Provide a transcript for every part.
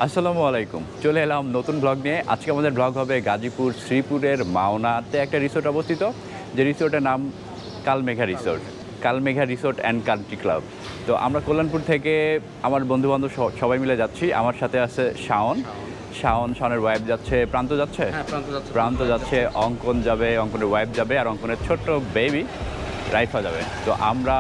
আসসালামু আলাইকুম। চলে এলাম নতুন ব্লগ নিয়ে। আজকে আমাদের ব্লগ হবে গাজীপুর শ্রীপুরের মাওনাতে একটা রিসোর্ট অবস্থিত, যে রিসোর্টের নাম Kalmegha resort. Kalmegha resort and country club. তো আমরা কল্যাণপুর থেকে আমার বন্ধুবান্ধব সবাই মিলে যাচ্ছি। আমার সাথে আছে শাওনের ওয়াইফ যাচ্ছে, প্রান্ত যাচ্ছে, প্রান্ত যাচ্ছে, অঙ্কন যাবে, অঙ্কনের ওয়াইফ যাবে, আর অঙ্কনের ছোট্ট বেবি রাইফা যাবে। তো আমরা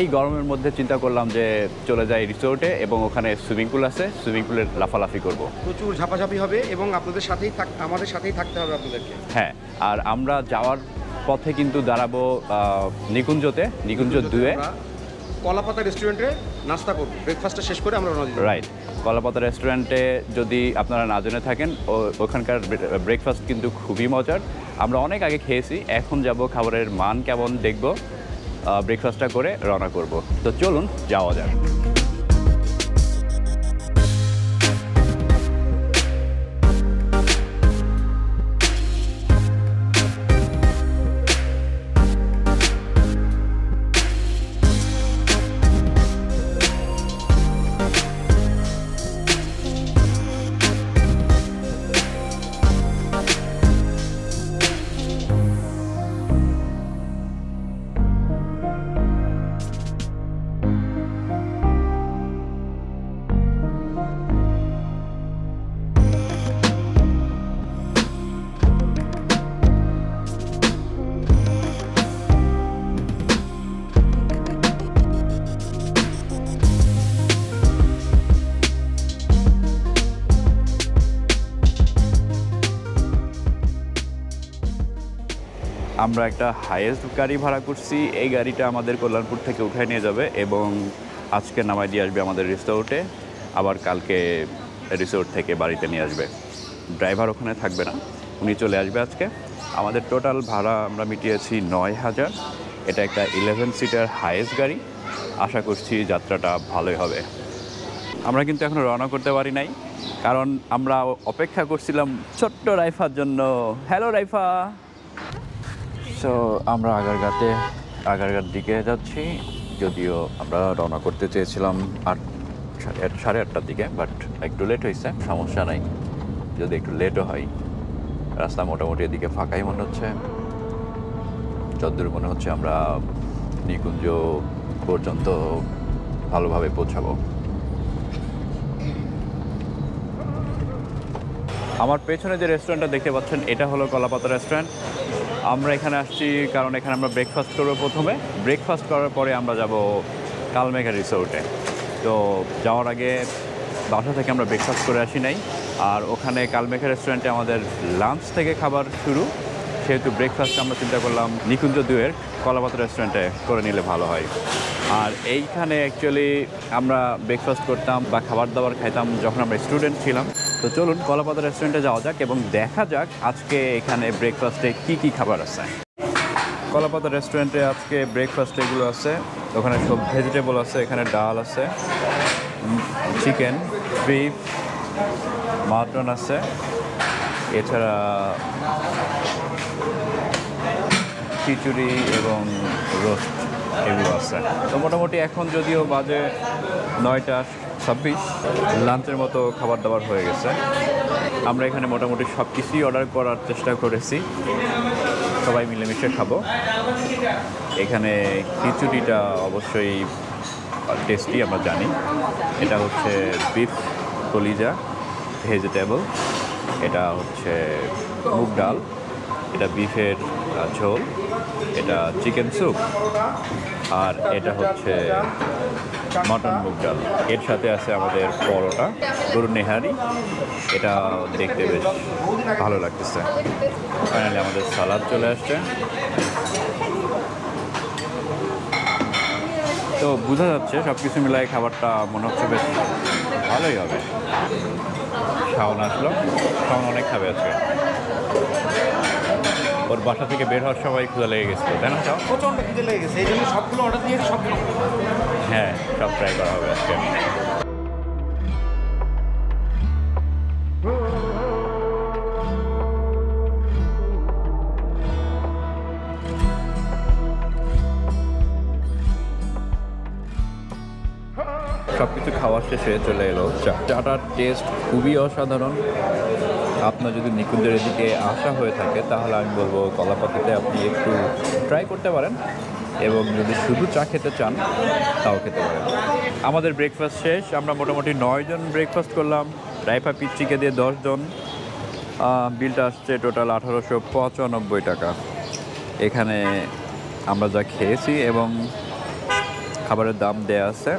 এই গরমের মধ্যে চিন্তা করলাম যে চলে যাই রিসোর্টে, এবং ওখানে সুইমিং পুল আছে, সুইমিং পুলে লাফালাফি করব। প্রচুর ঝাপাঝাপি হবে এবং আপনাদের সাথেই আমাদের সাথেই থাকতে হবে আপনাদেরকে। হ্যাঁ, আর আমরা যাওয়ার পথে কিন্তু দাঁড়াবো নিকুঞ্জতে, নিকুঞ্জ 2-এ কলাপাতা রেস্টুরেন্টে নাস্তা করব। ব্রেকফাস্টটা শেষ করে আমরা রওনা দিব। রাইট, কলাপাতা রেস্টুরেন্টে যদি আপনারা না জেনে থাকেন, ওখানকার ব্রেকফাস্ট কিন্তু খুবই মজার। আমরা অনেক আগে খেয়েছি, এখন যাব খাবারের মান কেমন দেখব, ব্রেকফাস্টটা করে রওনা করব। তো চলুন যাওয়া যাক। আমরা একটা হাইয়েস্ট গাড়ি ভাড়া করছি। এই গাড়িটা আমাদের কল্যাণপুর থেকে উঠায় নিয়ে যাবে এবং আজকে নামায় দিয়ে আসবে আমাদের রিসোর্টে, আবার কালকে রিসোর্ট থেকে বাড়িতে নিয়ে আসবে। ড্রাইভার ওখানে থাকবে না, উনি চলে আসবে আজকে। আমাদের টোটাল ভাড়া আমরা মিটিয়েছি 9,000। এটা একটা 11 সিটার হাইয়েস্ট গাড়ি। আশা করছি যাত্রাটা ভালোই হবে। আমরা কিন্তু এখনও রওনা করতে পারি নাই, কারণ আমরা অপেক্ষা করছিলাম ছোট্ট রাইফার জন্য। হ্যালো রাইফা। তো আমরা আগারগার দিকে যাচ্ছি, যদিও আমরা রওনা করতে চেয়েছিলাম 8:30-8:30টার দিকে, বাট একটু লেট হয়েছে। সমস্যা নাই, যদি একটু লেটও হয়। রাস্তা মোটামুটি এদিকে ফাঁকাই মনে হচ্ছে। যতদূর মনে হচ্ছে আমরা নিকুঞ্জ পর্যন্ত ভালোভাবে পৌঁছাবো। আমার পেছনে যে রেস্টুরেন্টটা দেখতে পাচ্ছেন, এটা হলো কলাপাতা রেস্টুরেন্ট। আমরা এখানে আসছি কারণ এখানে আমরা ব্রেকফাস্ট করবো প্রথমে। ব্রেকফাস্ট করার পরে আমরা যাব কালমেঘা রিসোর্টে। তো যাওয়ার আগে বাসা থেকে আমরা ব্রেকফাস্ট করে আসি নাই, আর ওখানে কালমেঘা রেস্টুরেন্টে আমাদের লাঞ্চ থেকে খাবার শুরু, সেহেতু ব্রেকফাস্ট আমরা চিন্তা করলাম নিকুঞ্জ 2-এর কলাপাতা রেস্টুরেন্টে করে নিলে ভালো হয়। আর এইখানে অ্যাকচুয়ালি আমরা ব্রেকফাস্ট করতাম বা খাবার দাবার খাইতাম যখন আমরা স্টুডেন্ট ছিলাম। তো চলুন কলাপাতা রেস্টুরেন্টে যাওয়া যাক এবং দেখা যাক আজকে এখানে ব্রেকফাস্টে কি কি খাবার আছে। কলাপাতা রেস্টুরেন্টে আজকে ব্রেকফাস্ট এগুলো আছে, ওখানে সব ভেজিটেবল আছে, এখানে ডাল আছে, চিকেন, বিফ, মাটন আছে, এছাড়া খিচুড়ি এবং রোস্ট এগুলো আছে। তো মোটামুটি এখন যদিও বাজে 9:26, লাঞ্চের মতো খাবার দাবার হয়ে গেছে। আমরা এখানে মোটামুটি সব কিছুই অর্ডার করার চেষ্টা করেছি, সবাই মিলেমিশে খাবো। এখানে খিচুড়িটা অবশ্যই টেস্টি, আমরা জানি। এটা হচ্ছে বিফ কলিজা ভেজিটেবল, এটা হচ্ছে মুগ ডাল, এটা বিফের ঝোল, এটা চিকেন স্যুপ, আর এটা হচ্ছে মটন মুগ ডাল। এর সাথে আছে আমাদের পরোটা, গরুর নেহারি, এটা দেখতে বেশ ভালো লাগতেছে। ফাইনালি আমাদের সালাদ চলে আসছে। তো বোঝা যাচ্ছে সব কিছু মিলাই খাবারটা মনে হচ্ছে বেশ ভালোই হবে। শাওন আসলো, শাওন অনেক খাবে আজকে। ওর বাসা থেকে বের হওয়ার সময় ক্ষুধা লেগে গেছিল, তাই না? প্রচণ্ড খিদে লেগে গেছে, এই জন্য সবগুলো অর্ডার দিয়েছি, সবগুলো। হ্যাঁ, সব ট্রাই করা হবে আজকে। সব কিছু খাওয়ার শেষে চলে এলো চা। চাটার টেস্ট খুবই অসাধারণ। আপনার যদি নিকুঞ্জের এদিকে আসা হয়ে থাকে তাহলে আমি বলবো কলাপাতাতে আপনি একটু ট্রাই করতে পারেন, এবং যদি শুধু চা খেতে চান তাও খেতে পারেন। আমাদের ব্রেকফাস্ট শেষ। আমরা মোটামুটি 9 জন ব্রেকফাস্ট করলাম, রাইফা পিচ্চিকে দিয়ে 10 জন। বিলটা আসছে টোটাল 1895 টাকা। এখানে আমরা যা খেয়েছি এবং খাবারের দাম দেয়া আছে,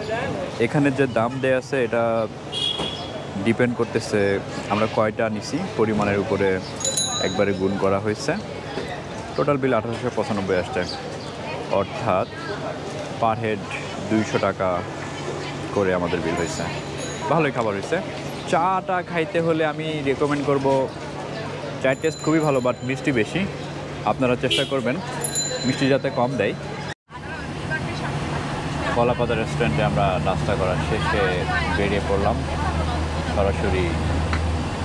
এখানে যে দাম দেয়া আছে এটা ডিপেন্ড করতেছে আমরা কয়টা নিছি, পরিমাণের উপরে একবারে গুণ করা হয়েছে। টোটাল বিল 1895 আসছে, অর্থাৎ পার হেড 200 টাকা করে আমাদের বিল হয়েছে। ভালোই খাবার হয়েছে। চাটা খাইতে হলে আমি রেকমেন্ড করব, চায়ের টেস্ট খুবই ভালো বাট মিষ্টি বেশি। আপনারা চেষ্টা করবেন মিষ্টি যাতে কম দেয়। কলাপাতা রেস্টুরেন্টে আমরা নাস্তা করার শেষে বেরিয়ে পড়লাম সরাসরি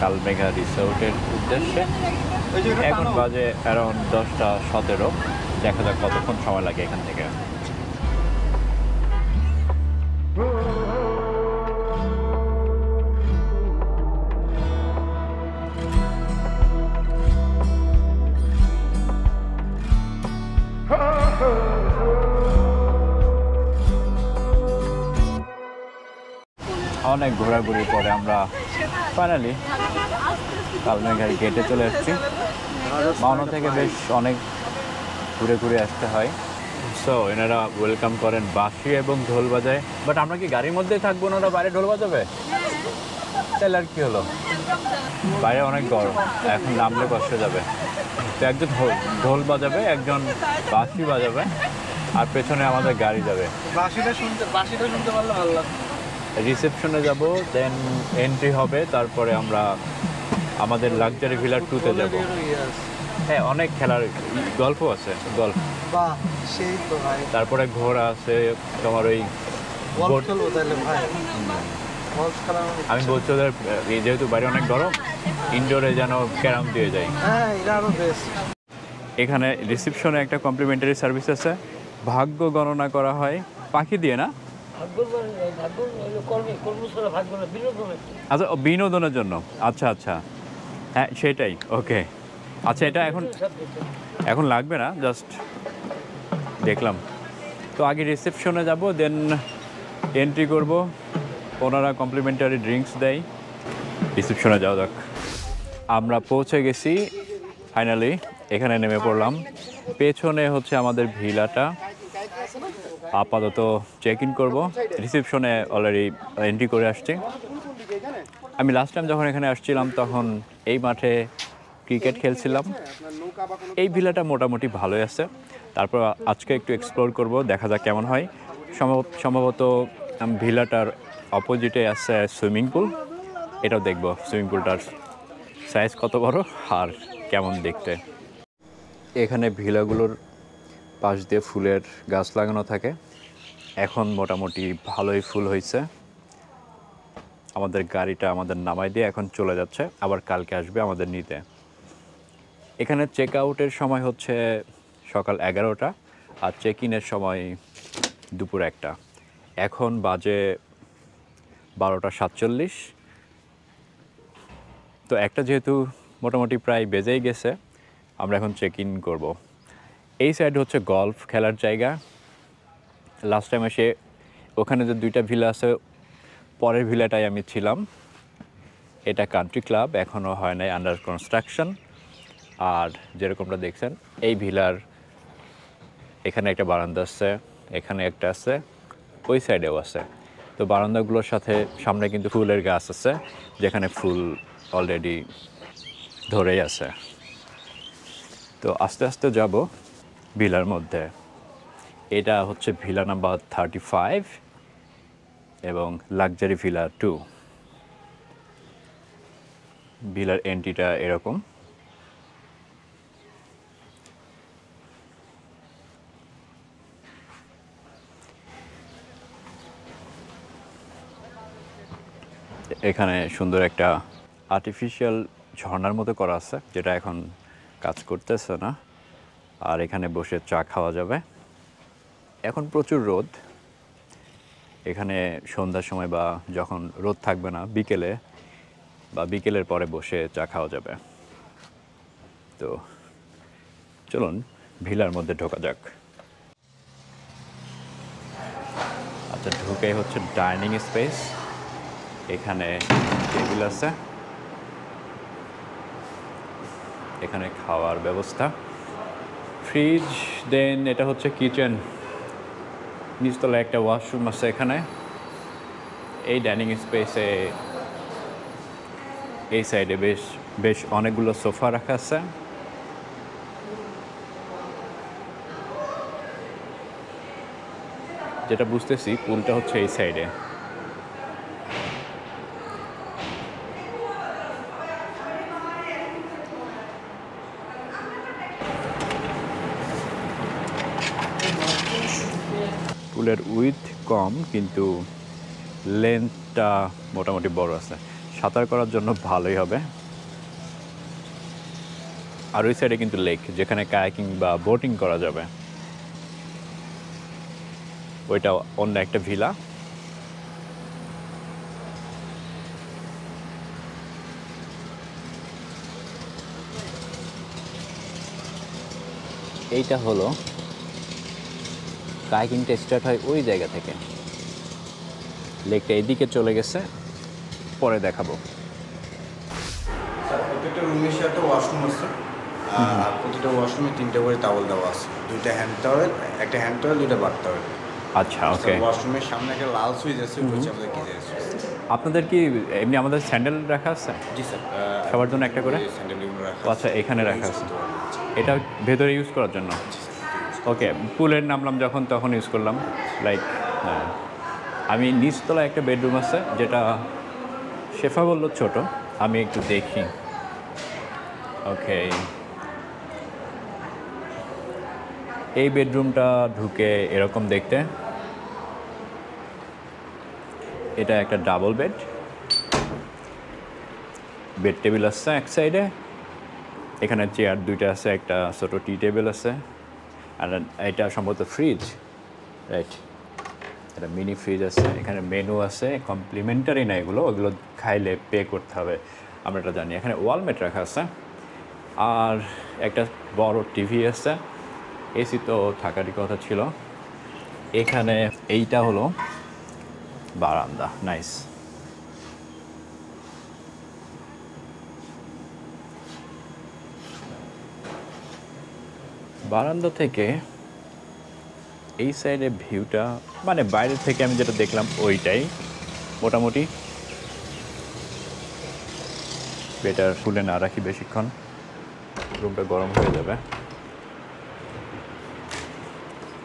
কালমেঘা রিসোর্টের উদ্দেশ্যে। এখন বাজে অ্যারাউন্ড 10টা 17। দেখা যাক কতক্ষণ সময় লাগে এখান থেকে। অনেক ঘোরাঘুরির পরে আমরা ফাইনালি কালমেঘার গেটে চলে এসেছি। মাওনা থেকে বেশ অনেক ঘুরে ঘুরে আসতে হয়। সো এনারা ওয়েলকাম করেন বাঁশি এবং ঢোল বাজায়। বাট আমরা কি গাড়ির মধ্যেই থাকবো, ওনারা বাইরে ঢোল বাজাবে? তাহলে আর কি হলো, বাইরে অনেক গরম, এখন নামলে কষ্ট যাবে। তো একজন ঢোল বাজাবে, একজন বাঁশি বাজাবে, আর পেছনে আমাদের গাড়ি যাবে। বাঁশিটা শুনতে পারলে ভালো লাগবে। রিসেপশনে যাব, দেন এন্ট্রি হবে, তারপরে আমরা আমাদের লাক্সারি ভিলার 2-তে যাব। হ্যাঁ, অনেক খেলার, গল্ফও আছে, গল্ফ। বাহ, সেই তো ভাই। তারপরে ঘোড়া আছে, তোমার ওই গল্ফ খেলবো তাহলে ভাই। গল্ফ খেলা আমি বলছি ওদের যেহেতু বাইরে অনেক গরম, ইনডোরে যেন ক্যারাম দিয়ে যাই। হ্যাঁ, এটা আরো বেস্ট। এখানে রিসেপশনে একটা কমপ্লিমেন্টারি সার্ভিস আছে, ভাগ্য গণনা করা হয় পাখি দিয়ে, না? আচ্ছা, বিনোদনের জন্য। আচ্ছা আচ্ছা, হ্যাঁ সেটাই, ওকে। আচ্ছা, এটা এখন লাগবে না, জাস্ট দেখলাম। তো আগে রিসেপশনে যাব, দেন এন্ট্রি করব, ওনারা কমপ্লিমেন্টারি ড্রিঙ্কস দেয়। রিসেপশনে যাওয়া যাক। আমরা পৌঁছে গেছি ফাইনালি, এখানে নেমে পড়লাম। পেছনে হচ্ছে আমাদের ভিলাটা। আপাতত চেক ইন করবো। রিসেপশনে অলরেডি এন্ট্রি করে আসছি। আমি লাস্ট টাইম যখন এখানে আসছিলাম তখন এই মাঠে ক্রিকেট খেলছিলাম। এই ভিলাটা মোটামুটি ভালোই আছে। তারপর আজকে একটু এক্সপ্লোর করব, দেখা যাক কেমন হয়। সম্ভবত ভিলাটার অপোজিটে আছে সুইমিং পুল, এটাও দেখব সুইমিং পুলটার সাইজ কত বড় আর কেমন দেখতে। এখানে ভিলাগুলোর পাশ দিয়ে ফুলের গাছ লাগানো থাকে। এখন মোটামুটি ভালোই ফুল হয়েছে। আমাদের গাড়িটা আমাদের নামাই দিয়ে এখন চলে যাচ্ছে, আবার কালকে আসবে আমাদের নিতে। এখানে চেক আউটের সময় হচ্ছে সকাল 11টা, আর চেক ইনের সময় দুপুর 1টা। এখন বাজে 12টা 47। তো একটা যেহেতু মোটামুটি প্রায় বেজেই গেছে, আমরা এখন চেক ইন করবো। এই সাইড হচ্ছে গল্ফ খেলার জায়গা। লাস্ট টাইম এসে ওখানে যে 2টা ভিলা আছে, পরের ভিলাটায় আমি ছিলাম। এটা কান্ট্রি ক্লাব, এখনও হয় নাই, আন্ডার কনস্ট্রাকশন। আর যেরকমটা দেখছেন এই ভিলার এখানে একটা বারান্দা আছে, এখানে একটা আছে, ওই সাইডেও আছে। তো বারান্দাগুলোর সাথে সামনে কিন্তু ফুলের গাছ আছে, যেখানে ফুল অলরেডি ধরেই আছে। তো আস্তে আস্তে যাব ভিলার মধ্যে। এটা হচ্ছে ভিলা নাম্বার 35 এবং লাক্সারি ভিলা 2। ভিলার এন্ট্রিটা এরকম। এখানে সুন্দর একটা আর্টিফিশিয়াল ঝর্ণার মতো করা আছে, যেটা এখন কাজ করতেছে না। আর এখানে বসে চা খাওয়া যাবে। এখন প্রচুর রোদ, এখানে সন্ধ্যার সময় বা যখন রোদ থাকবে না বিকেলে বা বিকেলের পরে বসে চা খাওয়া যাবে। তো চলুন ভিলার মধ্যে ঢোকা যাক। আচ্ছা, ঢুকে হচ্ছে ডাইনিং স্পেস। এখানে টেবিল আছে, এখানে খাওয়ার ব্যবস্থা, ফ্রিজ, দেন এটা হচ্ছে কিচেন, নিচতলায় একটা ওয়াশরুম আছে এখানে। এই ডাইনিং স্পেসে এই সাইডে বেশ অনেকগুলো সোফা রাখা আছে। যেটা বুঝতেছি পুলটা হচ্ছে এই সাইডে। পুলের উইথ কম কিন্তু লেন্থটা মোটামুটি বড় আছে, সাঁতার করার জন্য ভালোই হবে। আর ওই সাইডে কিন্তু লেক, যেখানে কায়াকিং বা বোটিং করা যাবে। ওইটা অন্য একটা ভিলা। এইটা হলো কায়াকিংটা স্টার্ট হয় ওই জায়গা থেকে, লেকটা এদিকে চলে গেছে, পরে দেখাবো। স্যার প্রত্যেকটা রুমের সাথে ওয়াশরুম আছে, আর প্রতিটা ওয়াশরুমে 3টা করে টাওয়েল দেওয়া আছে, 2টা হ্যান্ড টাওয়েল, একটা হ্যান্ড টাওয়েল, 2টা বাথ টাওয়েল। আচ্ছা, ওকে। ওয়াশরুমের সামনে একটা লাল সুইচ আছে, ওটা হচ্ছে আমাদের গিজার সুইচ। আপনাদের কি এমনি আমাদের স্যান্ডেল রাখা আছে? জি স্যার, সবার জন্য একটা করে? স্যান্ডেলগুলো রাখা আচ্ছা, এখানে রাখা আছে, এটা ভেতরে ইউজ করার জন্য। ওকে, পুলের নামলাম যখন তখন ইউজ করলাম। লাইক হ্যাঁ, আমি নিচতলায় একটা বেডরুম আছে, যেটা শেফা বলল ছোট, আমি একটু দেখি। ওকে, এই বেডরুমটা ঢুকে এরকম দেখতে। এটা একটা ডাবল বেড, বেড টেবিল আছে এক সাইডে, এখানে চেয়ার 2টা আছে, একটা ছোটো টি টেবিল আছে, আর এটা সম্ভবত ফ্রিজ, রাইট? একটা মিনি ফ্রিজ আছে, এখানে মেনু আছে, কমপ্লিমেন্টারি না এগুলো, ওগুলো খাইলে পে করতে হবে, আমরা এটা জানি। এখানে ওয়ালমেট রাখা আছে, আর একটা বড় টিভি আছে, এসি তো থাকারই কথা ছিল। এখানে এইটা হলো বারান্দা, নাইস। বারান্দা থেকে এই সাইডে ভিউটা, মানে বাইরে থেকে আমি যেটা দেখলাম ওইটাই মোটামুটি। বেটার খুলে না রাখি বেশিক্ষণ, রুমটা গরম হয়ে যাবে।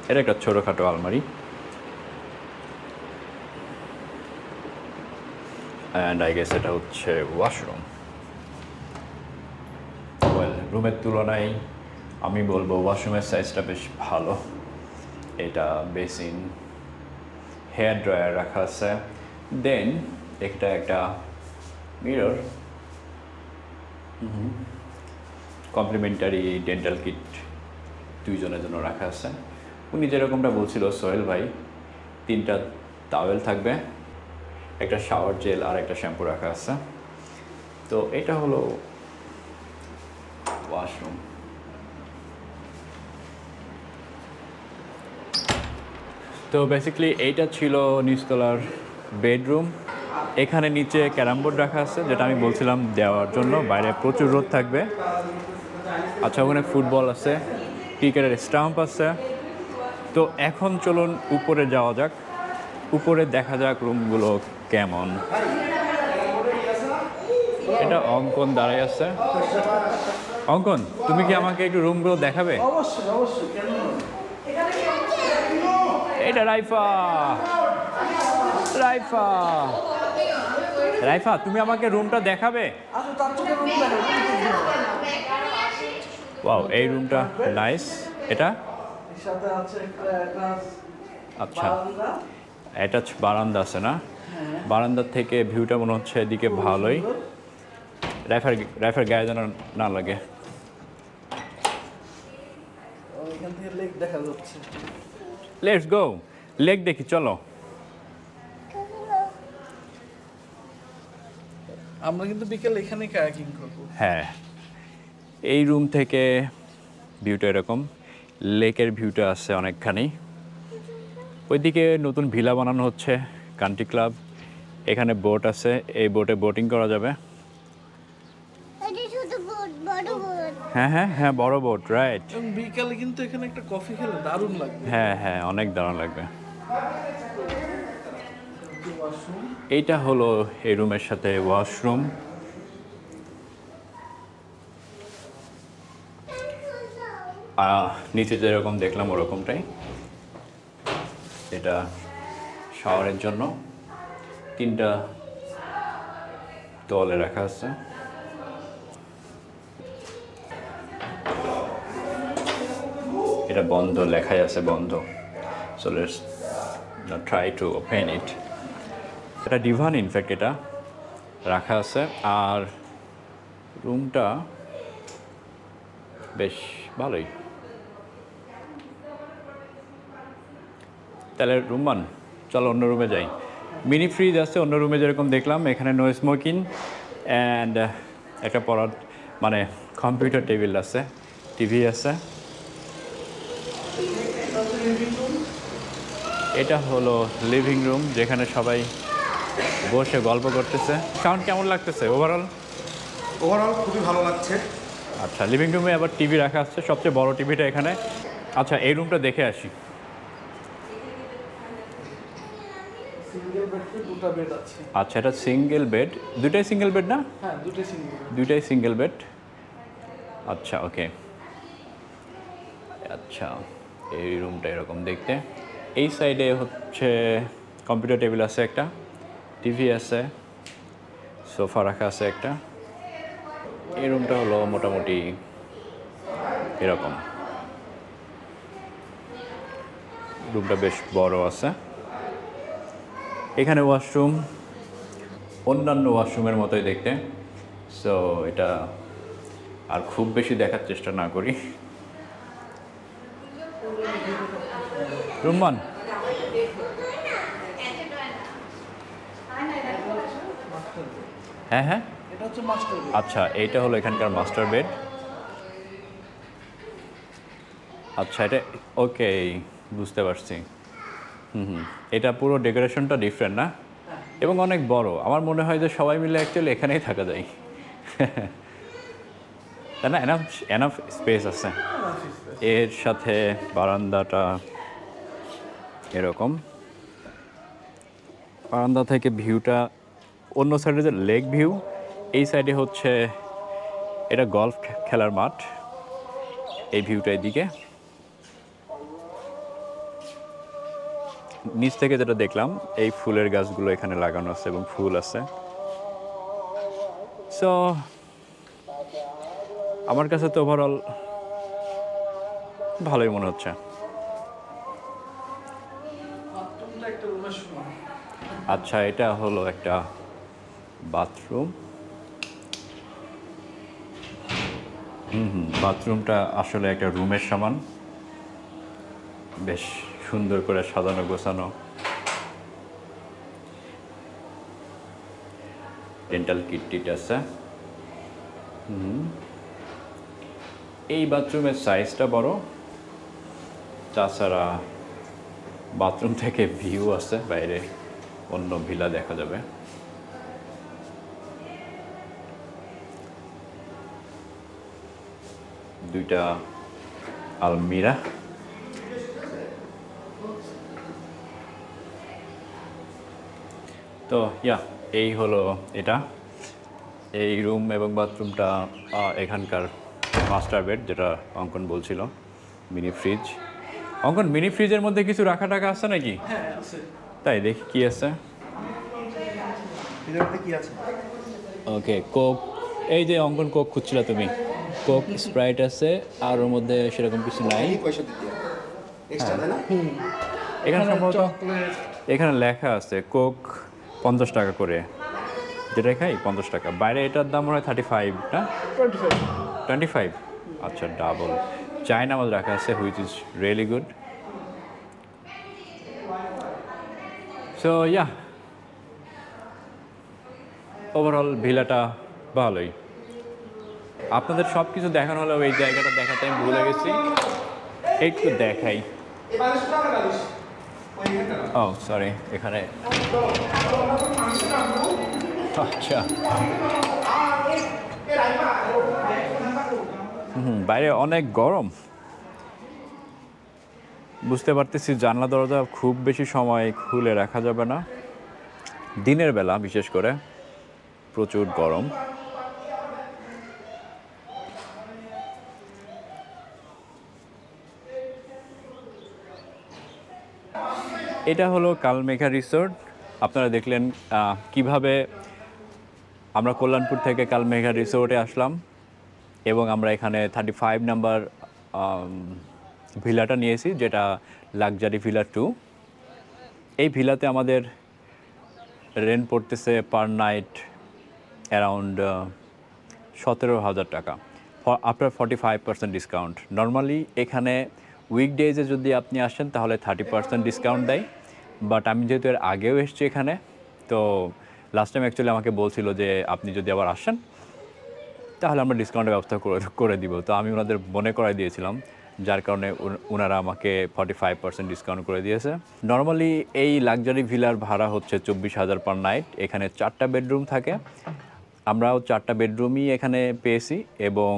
এটা একটা ছোটোখাটো আলমারি, অ্যান্ড আই গেস এটা হচ্ছে ওয়াশরুম। ওয়েল, রুমের তুলনায় আমি বলবো ওয়াশরুমের সাইজটা বেশ ভালো। এটা বেসিন, হেয়ার ড্রায়ার রাখা আছে, দেন একটা মিরর, কমপ্লিমেন্টারি ডেন্টাল কিট 2জনের জন্য রাখা আছে। উনি যেরকমটা বলছিল সোহেল ভাই, 3টা টাওয়েল থাকবে, একটা শাওয়ার জেল আর একটা শ্যাম্পু রাখা আছে। তো এটা হলো ওয়াশরুম। তো বেসিক্যালি এইটা ছিল নিচতলার বেডরুম। এখানে নিচে ক্যারাম বোর্ড রাখা আছে, যেটা আমি বলছিলাম দেওয়ার জন্য, বাইরে প্রচুর রোদ থাকবে। আচ্ছা, ওখানে ফুটবল আছে, ক্রিকেটের স্টাম্প আছে। তো এখন চলুন উপরে যাওয়া যাক, উপরে দেখা যাক রুমগুলো কেমন। এটা অঙ্কন দাঁড়ায় আছে। অঙ্কন, তুমি কি আমাকে একটু রুমগুলো দেখাবে? অবশ্যই অবশ্যই, কেন নয়? এটা রাইফা, রাইফা, রাইফা, তুমি আমাকে রুমটা দেখাবে? আচ্ছা, তার চোখে রুম দেখো। ওয়াও, এই রুমটা নাইস। এটা এর সাথে আছে একটা আচ্ছা, বারান্দা। এটা বারান্দা আছে না? বারান্দার থেকে ভিউটা মনে হচ্ছে এদিকে ভালোই। রাইফার গায়ে যেন না লাগে। এখান থেকে লেক দেখা যাচ্ছে। লেটস গো, লেক দেখি, চলো। আমরা কিন্তু বিকেল এখানে কায়াকিং করবো। হ্যাঁ, এই রুম থেকে ভিউটা এরকম, লেকের ভিউটা আছে অনেকখানি। ওইদিকে নতুন ভিলা বানানো হচ্ছে, কান্ট্রি ক্লাব। এখানে বোট আছে, এই বোটে বোটিং করা যাবে। হ্যাঁ হ্যাঁ হ্যাঁ, বড় বোট, রাইট। এবং বিকালে কিন্তু এখানে একটা কফি খেলে দারুণ লাগবে। হ্যাঁ হ্যাঁ, অনেক দারুণ লাগবে। এইটা হলো এই রুমের সাথে ওয়াশরুম। নিচে যেরকম দেখলাম ওরকমটাই। এটা শাওয়ারের জন্য 3টা তোয়ালে রাখা আছে। এটা বন্ধ, লেখাই আছে বন্ধ। So let's try to open it. এটা ডিভান, ইনফ্যাক্ট এটা রাখা আছে। আর রুমটা বেশ ভালোই। তাহলে রুমান, চলো অন্য রুমে যাই। মিনি ফ্রিজ আছে অন্য রুমে যেরকম দেখলাম। এখানে নো স্মোকিং অ্যান্ড একটা পড়ার মানে কম্পিউটার টেবিল আছে, টিভি আছে। এটা হলো লিভিং রুম, যেখানে সবাই বসে গল্প করতেছে। সাউন্ড কেমন লাগতেছে ওভারঅল? ওভারঅল খুবই ভালো লাগছে। আচ্ছা, লিভিং রুমে আবার টিভি রাখা আছে, সবচেয়ে বড় টিভিটা এখানে। আচ্ছা, এই রুমটা দেখে আসি। সিঙ্গেল বেডে 2টা বেড আছে। আচ্ছা, এটা সিঙ্গেল বেড। দুটাই সিঙ্গেল বেড না? হ্যাঁ, দুটোই সিঙ্গেল। দুইটাই সিঙ্গেল বেড। আচ্ছা, ওকে। আচ্ছা, এই রুমটা এরকম দেখতে। এই সাইডে হচ্ছে কম্পিউটার টেবিল আছে একটা, টিভি আছে, সোফা রাখা আছে একটা। এই রুমটা হলো মোটামুটি এরকম। রুমটা বেশ বড় আছে। এখানে ওয়াশরুম, অন্যান্য ওয়াশরুমের মতোই দেখতে। সো এটা আর খুব বেশি দেখার চেষ্টা না করি। রুমান, হ্যাঁ হ্যাঁ, এটা হচ্ছে মাস্টার বেড। আচ্ছা, এইটা হলো এখানকার মাস্টার বেড। আচ্ছা, এটা ওকে, বুঝতে পারছি। এটা পুরো ডেকোরেশনটা ডিফারেন্ট না, এবং অনেক বড়। আমার মনে হয় যে সবাই মিলে অ্যাকচুয়ালি এখানেই থাকা যায়। তাই না? এনাফ এনাফ স্পেস আছে। এর সাথে বারান্দাটা এরকম। বারান্দা থেকে ভিউটা অন্য সাইডে যে লেক ভিউ, এই সাইডে হচ্ছে এটা গলফ খেলার মাঠ। এই ভিউটা এদিকে। নিচ থেকে যেটা দেখলাম, এই ফুলের গাছগুলো এখানে লাগানো আছে এবং ফুল আছে। সো আমার কাছে তো ওভারঅল ভালোই মনে হচ্ছে। বাথরুমটা একটা রুমের সমান। আচ্ছা, এটা হলো একটা বাথরুম। বাথরুমটা আসলে একটা রুমের সমান, বেশ সুন্দর করে সাজানো গোছানো। ডেন্টাল কিট টিট আছে। এই বাথরুমের সাইজটা বড়, তাছাড়া বাথরুম থেকে ভিউ আছে, বাইরে অন্য ভিলা দেখা যাবে। দুইটা আলমিরা। তো এই হলো এটা, এই রুম এবং বাথরুমটা। এখানকার মাস্টার বেড, যেটা অঙ্কন বলছিল। Mini fridge. অঙ্কন, মিনি ফ্রিজের মধ্যে কিছু রাখা টাকা আছে নাকি? হ্যাঁ, আছে। তাই দেখি কি আছে। এটার মধ্যে কি আছে? ওকে, কোক। এই যে অঙ্কন, কোক খুঁজছিল তুমি। কোক, স্প্রাইট আছে, আর ওর মধ্যে সেরকম কিছু নাই। পয়সা দিতে এক্সট্রা, তাই না? এখানে সম্ভবত চকলেট। এখানে লেখা আছে কোক 50 টাকা করে, যেটা খাই 50 টাকা। বাইরে এটার দাম হয় 35 না? 25। আচ্ছা, ডাবল চায়না মাল রাখা আছে, which is really good. So overall ভিলাটা ভালোই। আপনাদের সব কিছু দেখানো হলেও এই জায়গাটা দেখাতে আমি ভুলে গেছি, একটু দেখাই। ও সরি, এখানে আচ্ছা বাইরে অনেক গরম, বুঝতে পারতেছি জানলা দরজা খুব বেশি সময় খুলে রাখা যাবে না, দিনের বেলা বিশেষ করে প্রচুর গরম। এটা হলো কালমেঘা রিসোর্ট। আপনারা দেখলেন কিভাবে আমরা কল্যাণপুর থেকে কালমেঘা রিসোর্টে আসলাম এবং আমরা এখানে 35 নাম্বার ভিলাটা নিয়েছি, যেটা লাক্সারি ভিলা 2। এই ভিলাতে আমাদের রেন্ট পড়তেছে পার নাইট অ্যারাউন্ড 17,000 টাকা আফটার 45% ডিসকাউন্ট। নর্মালি এখানে উইকডেজে যদি আপনি আসেন তাহলে 30% ডিসকাউন্ট দেয়, বাট আমি যেহেতু এর আগেও এসেছি এখানে, তো লাস্ট টাইম অ্যাকচুয়ালি আমাকে বলছিল যে আপনি যদি আবার আসেন তাহলে আমরা ডিসকাউন্টের ব্যবস্থা করে দিব। তো আমি ওনাদের মনে করাই দিয়েছিলাম, যার কারণে ওনারা আমাকে 45% ডিসকাউন্ট করে দিয়েছে। নর্মালি এই লাক্সারি ভিলার ভাড়া হচ্ছে 24,000 পার নাইট। এখানে 4টা বেডরুম থাকে, আমরাও 4টা বেডরুমই এখানে পেয়েছি এবং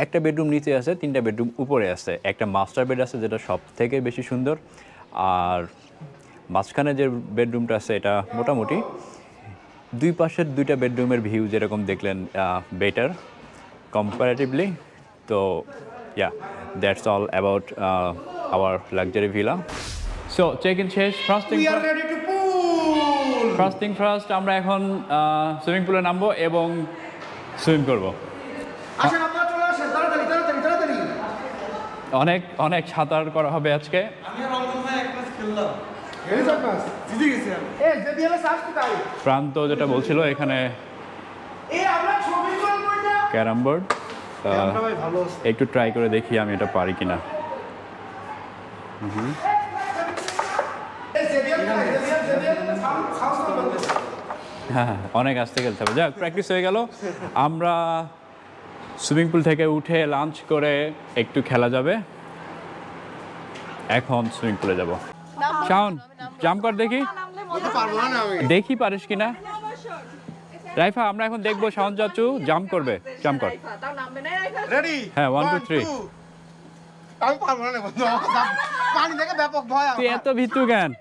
একটা বেডরুম নিচে আছে, 3টা বেডরুম উপরে আছে। একটা মাস্টার বেড আছে যেটা সব থেকে বেশি সুন্দর, আর মাঝখানে যে বেডরুমটা আছে এটা মোটামুটি। দুই পাশের 2টা বেডরুমের ভিউ যেরকম দেখলেন বেটার কম্পারেটিভলি। তো yeah, that's all about our luxury villa. So check in শেষ, We are ready to pool. First thing first, আমরা এখন সুইমিং পুলে নামবো এবং সুইম করব। আসেন আপনারা চলে আসেন, তাড়াতাড়ি তাড়াতাড়ি তাড়াতাড়ি। অনেক অনেক সাঁতার করা হবে আজকে। প্রান্ত যেটা বলছিল এখানে ক্যারাম বোর্ড, একটু ট্রাই করে দেখি আমি এটা পারি কিনা। হ্যাঁ, অনেক আস্তে খেলতে হবে। যাক, প্র্যাকটিস হয়ে গেল। আমরা সুইমিং পুল থেকে উঠে লাঞ্চ করে একটু খেলা যাবে। এখন সুইমিং পুলে যাব। শাওন, জাম্প কর দেখি, দেখি পারিস কিনা। রাইফা, আমরা এখন দেখবো শাওন চাচু জাম্প করবে। জাম্প কর। রেডি? হ্যাঁ, 1 2 3। আমি পারবো না বন্ধু, পানি দেখে ব্যাপক ভয় আমার। তুই এত ভীতু কেন?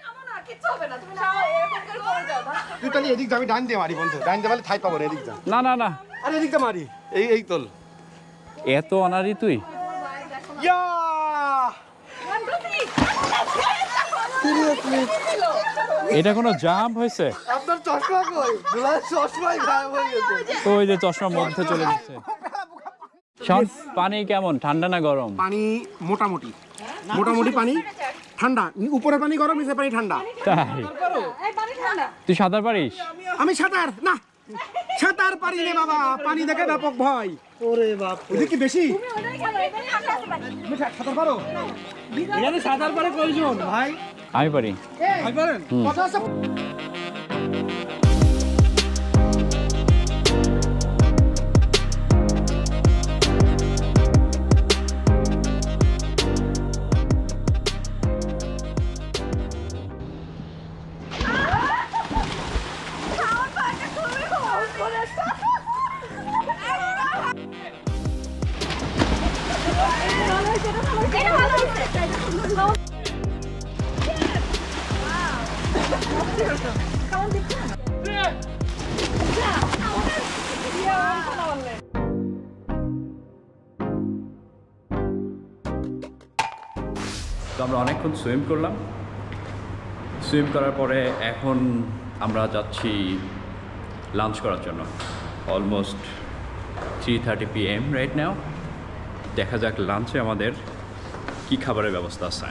তুই তাহলে এদিক যাবি, ডান দিয়ে মারি বন্ধু, ডান দিয়ে বলে ঠাই পাবো, এদিক যা। না না না, আরে এদিক যা মারি, এই তোল। এত অনারি তুই। ইয়া! এটা কোনো জাম্প হয়েছে? আপনার চশমা কই? দুলার চশমাই গায়েব হয়ে গেছে। ওই যে চশমার মধ্যে চলে গেছে। শাওন, পানি কেমন, ঠান্ডা না গরম? পানি মোটামুটি পানি ঠান্ডা, উপরে পানি গরম, নিচে পানি ঠান্ডা। তাই? তুই সাঁতার পারিস? আমি সাঁতার পারি রে বাবা, পানি দেখে ব্যাপক ভয়। ওরে বাপ, ওটা কি বেশি? তুমি সাঁতার পারো? এখানে সাঁতার পারে কয়জন ভাই? আমি পারি। ভাই পারেন? কত আছে? তো আমরা অনেকক্ষণ সুইম করলাম। সুইম করার পরে এখন আমরা যাচ্ছি লাঞ্চ করার জন্য। Almost 3:30 PM right now. দেখা যাক লাঞ্চে আমাদের কি খাবারের ব্যবস্থা আছে।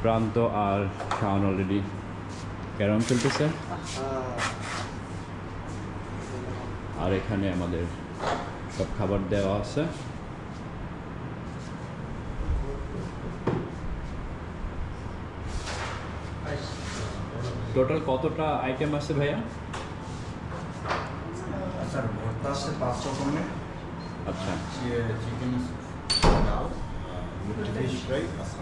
প্রান্ত আর শাওন অলরেডি ক্যারাম খেলতেছে, আর এখানে আমাদের সব খাবার দেওয়া আছে। টোটাল কতটা আইটেম আছে ভাইয়া? স্যার ভর্তা আছে 5 রকমের, আচ্ছা, চিকেন ডাল, ফিশ ফ্রাই আছে।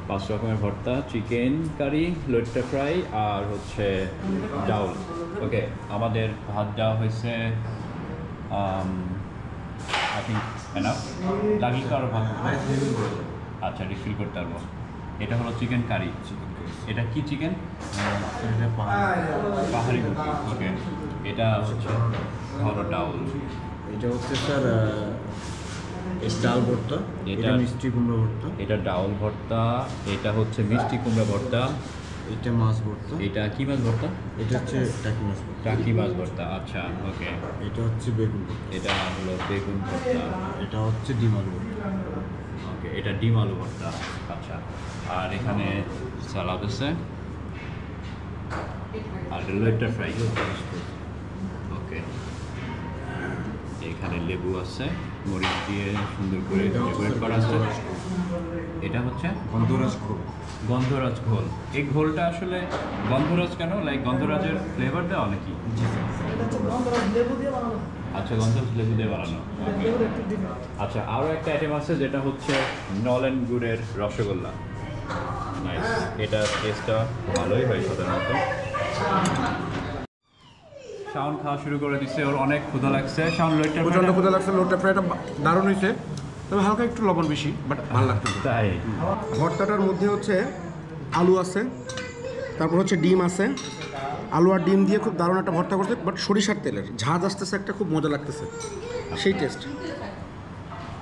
5 রকমের ভর্তা, চিকেন কারি, লইট্টা ফ্রাই আর হচ্ছে ডাউল। ওকে, আমাদের ভাত দেওয়া হয়েছে আই থিঙ্ক এনাফ, লাগলে তো আরও ভাত। আচ্ছা, রিফিল করতে পারবো। এটা হলো চিকেন কারি। এটা কি চিকেন? পাহাড়ি মুরগি। ওকে, এটা হচ্ছে হলো ডাউল। এটা হচ্ছে স্যার ডাল ভর্তা, এটা মিষ্টি কুমড়া ভর্তা, এটা ডাউল ভর্তা, এটা হচ্ছে মিষ্টি কুমড়া ভর্তা, এটা মাছ ভর্তা, এটা কি মাছ ভর্তা? এটা হচ্ছে টাকি মাছ ভর্তা, টাকি মাছ ভর্তা। আচ্ছা, ওকে। এটা হচ্ছে বেগুন ভর্তা, এটা হলো বেগুন ভর্তা। এটা হচ্ছে ডিম আলু ভর্তা। ওকে, এটা ডিম আলু ভর্তা। আচ্ছা, আর এখানে সালাদ আছে আর লইট্টা ফ্রাই। ওকে, এখানে লেবু আছে, মরিচ দিয়ে সুন্দর করে ডেকোরেট করা আছে। এটা হচ্ছে গন্ধরাজ ঘোল। গন্ধরাজ ঘোল। এই ঘোলটা আসলে গন্ধরাজ কেন? লাইক গন্ধরাজের ফ্লেভার দেওয়া নাকি? আচ্ছা, গন্ধরাজ লেবু দিয়ে বানানো। আচ্ছা, আরও একটা আইটেম আছে যেটা হচ্ছে নলেন গুড়ের রসগোল্লা। নাইস, এটা টেস্টটা ভালোই হয় সাধারণত। শাওন খাওয়া শুরু করে দিচ্ছে, ওর অনেক ক্ষুধা লাগছে। শাওন লইট্টা প্রচণ্ড ক্ষুধা লাগছে, লোটটা ফ্রাইটা দারুণ হয়েছে, তবে হালকা একটু লবণ বেশি, বাট ভালো লাগতেছে। তাই ভর্তাটার মধ্যে হচ্ছে আলু আছে, তারপর হচ্ছে ডিম আছে, আলু আর ডিম দিয়ে খুব দারুণ একটা ভর্তা করছে, বাট সরিষার তেলের ঝাঁজ আসতেছে, একটা খুব মজা লাগতেছে সেই টেস্ট।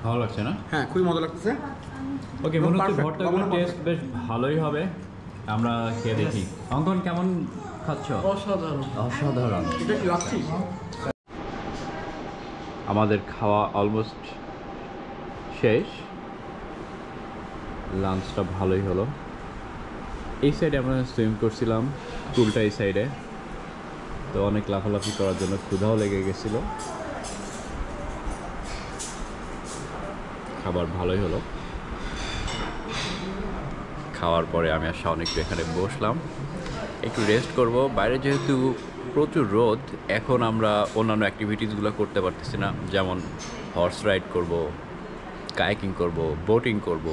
ভালো লাগছে না? হ্যাঁ, খুবই মজা লাগতেছে। ওকে, মনে হচ্ছে Perfect, ভর্তাগুলোর লবণ টেস্ট বেশ ভালোই হবে। আমরা খেয়ে দেখি। অঙ্কন কেমন খাচ্ছ? অসাধারণ। অসাধারণ। এটা কি লাচ্ছি? আমাদের খাওয়া অলমোস্ট শেষ। লাঞ্চটা ভালোই হলো। এই সাইডে আমরা সুইম করছিলাম, পুলটা এই সাইডে, তো অনেক লাফালাফি করার জন্য ক্ষুধাও লেগে গেছিলো। খাবার ভালোই হলো। খাওয়ার পরে আমি আর শাওন একটু এখানে বসলাম, একটু রেস্ট করব। বাইরে যেহেতু প্রচুর রোদ, এখন আমরা অন্যান্য অ্যাক্টিভিটিসগুলো করতে পারতেছি না, যেমন হর্স রাইড করব, কায়াকিং করব, বোটিং করব,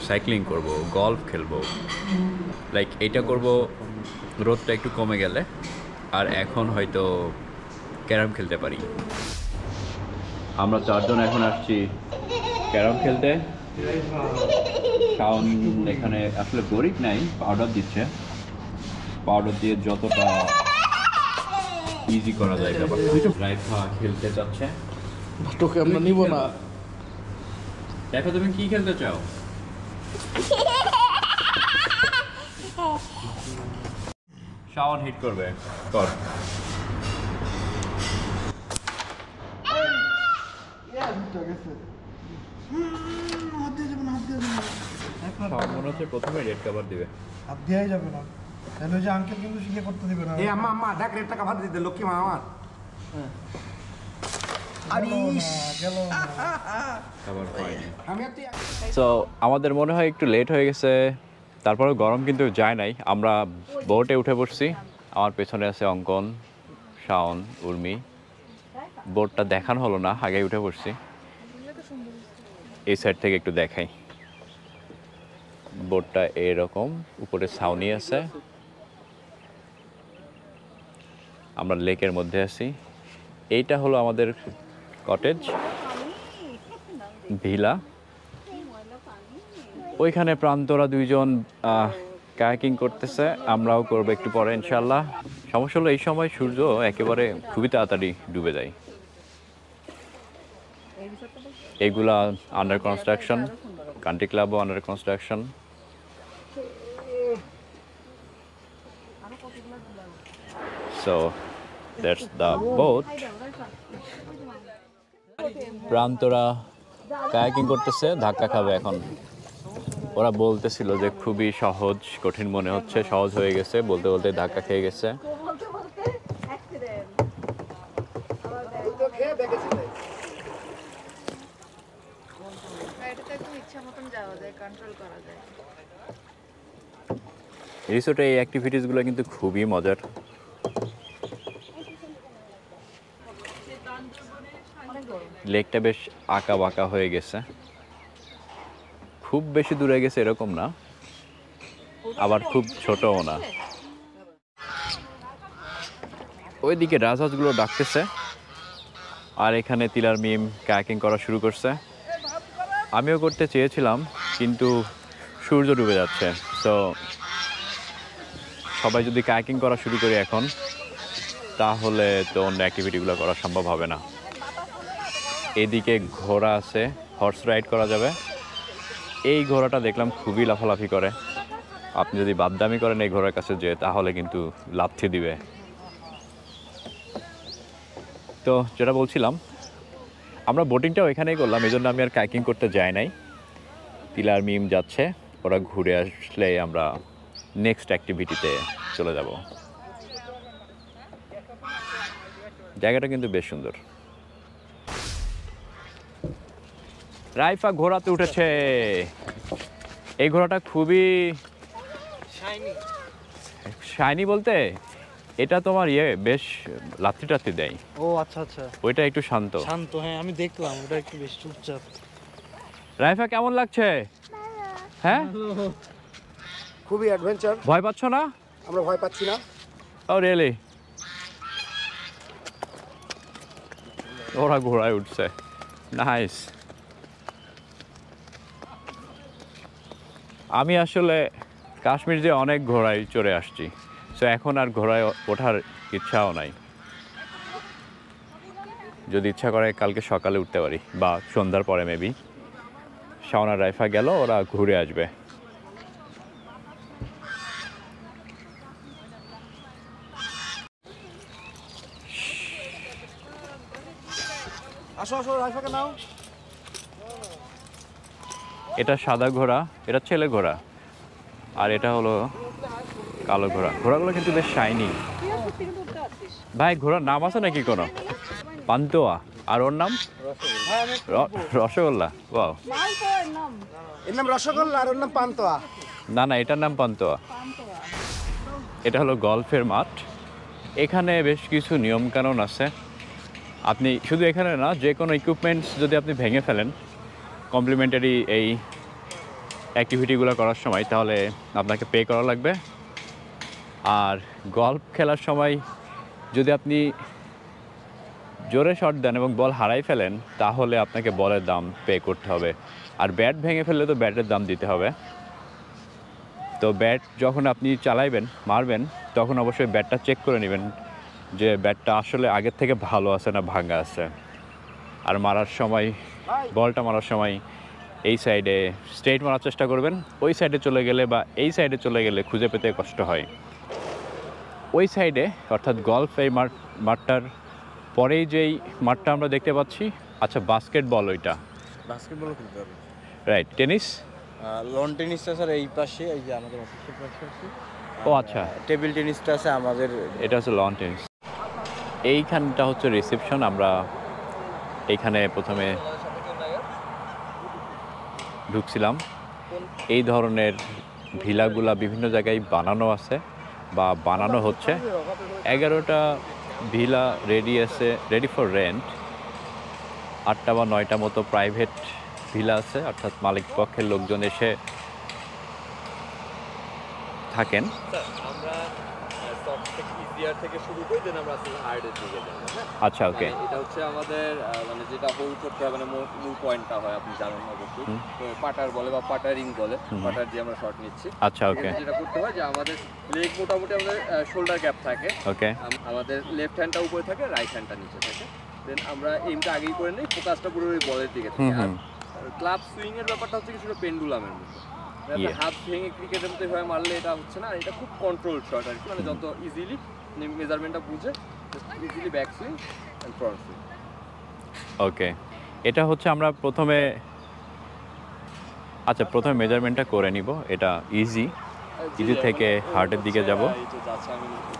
সাইক্লিং করব, গলফ খেলবো। লাইক এইটা করব রোদটা একটু কমে গেলে, আর এখন হয়তো ক্যারাম খেলতে পারি। আমরা চারজন এখন আসছি ক্যারাম খেলতে। শাওন এখানে আসলে গরিব নাই, পাউডার দিচ্ছে। পাউডার দিয়ে যতটা ইজি করা যায় ব্যাপার। রাইফা খেলতে চাচ্ছে। তোকে আমরা নিব না। দেখো, তুমি কি খেলতে চাও? শাওন হিট করবে, কর। শাওন মনে হচ্ছে প্রথমে রেড কাভার দিবে। হাত দেওয়াই যাবে না, তাহলে ওই যে আঙ্কেল কিন্তু শিখে করতে দিবে না। এই আম্মা আম্মা ডাক, রেট টাকা ভাত দিতে লক্ষ্মী মা আমার। কাভার পাইনি। আমি আর তুই সো আমাদের মনে হয় একটু লেট হয়ে গেছে, তারপরেও গরম কিন্তু যায় নাই। আমরা বোটে উঠে পড়ছি। আমার পেছনে আছে অঙ্কন, শাওন, উর্মি। বোটটা দেখানো হলো না, আগে উঠে পড়ছি। এই সাইড থেকে একটু দেখাই। বোটটা এরকম, উপরে ছাউনি আছে। আমরা লেকের মধ্যে আছি। এইটা হলো আমাদের কটেজ ভিলা। ওইখানে প্রান্তরা দুইজন কায়াকিং করতেছে, আমরাও করবো একটু পরে ইনশাল্লাহ। সমস্যা হলো এই সময় সূর্য একেবারে খুবই তাড়াতাড়ি ডুবে যায়। এগুলা আন্ডার কনস্ট্রাকশন, কান্ট্রি ক্লাবও under construction. So that's the boat. প্রান্তরা কায়াকিং করতেছে, ধাক্কা খাবে এখন। ওরা বলতেছিল যে খুবই সহজ, কঠিন মনে হচ্ছে, সহজ হয়ে গেছে, বলতে বলতে ধাক্কা খেয়ে গেছে। এটাতে একটু ইচ্ছা মতন যাওয়া যায়, কন্ট্রোল করা যায়। রিসোর্টে এই অ্যাক্টিভিটিসগুলো কিন্তু খুবই মজার। লেকটা বেশ আঁকা বাঁকা হয়ে গেছে, খুব বেশি দূরে গেছে এরকম না, আবার খুব ছোটও না। ওইদিকে রাজহাঁসগুলো ডাকতেছে, আর এখানে তিলার মিম কায়াকিং করা শুরু করছে। আমিও করতে চেয়েছিলাম কিন্তু সূর্য ডুবে যাচ্ছে, সো সবাই যদি কায়াকিং করা শুরু করি এখন, তাহলে তো অন্য অ্যাক্টিভিটিগুলো করা সম্ভব হবে না। এদিকে ঘোড়া আছে, হর্স রাইড করা যাবে। এই ঘোড়াটা দেখলাম খুবই লাফালাফি করে, আপনি যদি বাদদামি করেন এই ঘোড়ার কাছে যেয়ে, তাহলে কিন্তু লাথি দিবে। তো যেটা বলছিলাম, আমরা বোটিংটাও এখানেই করলাম, এই জন্য আমি আর কাইকিং করতে যাই নাই। তিলার মিম যাচ্ছে, ওরা ঘুরে আসলে আমরা নেক্সট অ্যাক্টিভিটিতে চলে যাব। জায়গাটা কিন্তু বেশ সুন্দর। রাইফা ঘোড়াতে উঠেছে। এই ঘোড়াটা খুবই শাইনি বলতে এটা তোমার বেশ লাথি টাথি দেয়। ও আচ্ছা আচ্ছা, ওইটা একটু শান্ত। শান্ত, হ্যাঁ আমি দেখলাম ওটা একটু বেশ চুপচাপ। রাইফা কেমন লাগছে? হ্যাঁ, খুবই অ্যাডভেঞ্চার। ভয় পাচ্ছ না? আমরা ভয় পাচ্ছি না। ও রিয়েলি? ওরা ঘোড়ায় উঠছে, নাইস। আমি আসলে কাশ্মীর যে অনেক ঘোড়ায় চড়ে আসছি, সো এখন আর ঘোড়ায় ওঠার ইচ্ছাও নাই। যদি ইচ্ছা করে কালকে সকালে উঠতে পারি, বা সন্ধ্যার পরে মেবি। শাওন আর রাইফা গেল, ওরা ঘুরে আসবে। আসো আসো, রাইফাকে নাও। এটা সাদা ঘোড়া, এটা ছেলে ঘোড়া, আর এটা হলো কালো ঘোড়া। ঘোড়াগুলো কিন্তু বেশ শাইনি। ভাই ঘোড়ার নাম আছে নাকি কোনো? পান্তোয়া। আর ওর নাম রসগোল্লা। ওয়াও। এর নাম রসগোল্লা আর ওর নাম পান্তোয়া। না না, এটার নাম পান্তোয়া। এটা হলো গল্ফের মাঠ। এখানে বেশ কিছু নিয়মকানুন আছে। আপনি শুধু এখানে না, যে কোনো ইকুইপমেন্টস যদি আপনি ভেঙে ফেলেন কমপ্লিমেন্টারি এই অ্যাক্টিভিটিগুলো করার সময়, তাহলে আপনাকে পে করা লাগবে। আর গল্ফ খেলার সময় যদি আপনি জোরে শট দেন এবং বল হারাই ফেলেন, তাহলে আপনাকে বলের দাম পে করতে হবে। আর ব্যাট ভেঙে ফেললে তো ব্যাটের দাম দিতে হবে। তো ব্যাট যখন আপনি চালাইবেন, মারবেন, তখন অবশ্যই ব্যাটটা চেক করে নেবেন যে ব্যাটটা আসলে আগের থেকে ভালো আছে না ভাঙা আছে। আর মারার সময়, বলটা মারার সময় এই সাইডে স্ট্রেট মারার চেষ্টা করবেন। ওই সাইডে চলে গেলে বা এই সাইডে চলে গেলে খুঁজে পেতে কষ্ট হয়। ওই সাইডে, অর্থাৎ গল্ফ এই মাঠটার পরেই যেই মাঠটা আমরা দেখতে পাচ্ছি, আচ্ছা বাস্কেটবল, ওইটা বাস্কেটবলও খেলতে হবে। রাইট। টেনিস, লন টেনিসটা স্যার এই পাশে, এই যে আমাদের অফিসের পাশে আছে। ও আচ্ছা, টেবিল টেনিসটা আছে আমাদের। এটা হচ্ছে লন টেনিস। এইখানটা হচ্ছে রিসেপশন। আমরা এইখানে প্রথমে ঢুকছিলাম। এই ধরনের ভিলাগুলা বিভিন্ন জায়গায় বানানো আছে বা বানানো হচ্ছে। 11টা ভিলা রেডি আছে, রেডি ফর রেন্ট। 8টা বা 9টা মতো প্রাইভেট ভিলা আছে, অর্থাৎ মালিক পক্ষের লোকজন এসে থাকেন। থেকে শুরু করে দেন আমরা আসলে হার্ডের দিকে যাব। আচ্ছা, ওকে। এটা হচ্ছে আমাদের মানে যেটা হোল্ড করতে হবে, মানে মূল পয়েন্টটা হয়, আপনি জানেন অবশ্যই। তো পাটার বলে বা পাটারিং বলে, পাটার দিয়ে আমরা শট নিচ্ছি। আচ্ছা, ওকে। যেটা করতে হয় যে আমাদের লেগ মোটামুটি আমাদের শোল্ডার গ্যাপ থাকে। ওকে। আমাদের লেফট হ্যান্ডটা উপরে থাকে, রাইট হ্যান্ডটা নিচে থাকে। দেন আমরা এইমটা আগেই করে নিই, ফোকাসটা পুরো ওই বলের দিকে থাকে। আর ক্লাব সুইং এর ব্যাপারটা হচ্ছে কিছুটা পেন্ডুলামের মতো। হাত ভেঙে ক্রিকেটের মতো এভাবে মারলে এটা হচ্ছে না, এটা খুব কন্ট্রোল শট আর কি। মানে যত ইজিলি মেজারমেন্টটা বুঝে easily back swing and front swing. Okay, এটা হচ্ছে আমরা প্রথমে মেজারমেন্টটা করে নিব। এটা ইজি থেকে হার্টের দিকে যাব।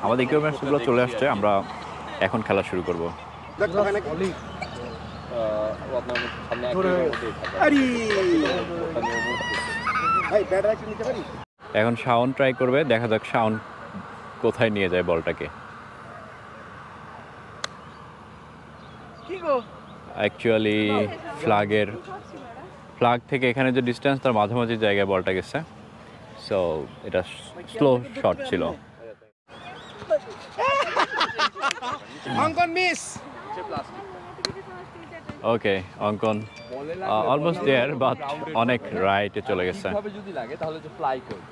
আমাদের ইকুইপমেন্টসগুলো চলে আসছে, আমরা এখন খেলা শুরু করব। আপনার সামনে ভাই ব্যাট রাইট নিতে পারি? এখন শাওন ট্রাই করবে, দেখা যাক শাওন কোথায় নিয়ে যায় বলটাকে। অ্যাকচুয়ালি ফ্ল্যাগ থেকে এখানে যে ডিস্টেন্স তার মাঝামাঝি জায়গায় বলটা গেছে, সো এটা স্লো শট ছিল। অঙ্কন মিস। ওকে, অঙ্কন অলমোস্ট দেয়ার, বাট অনেক রাইটে চলে গেছে। যদি লাগে তাহলে যে ফ্লাই করবে।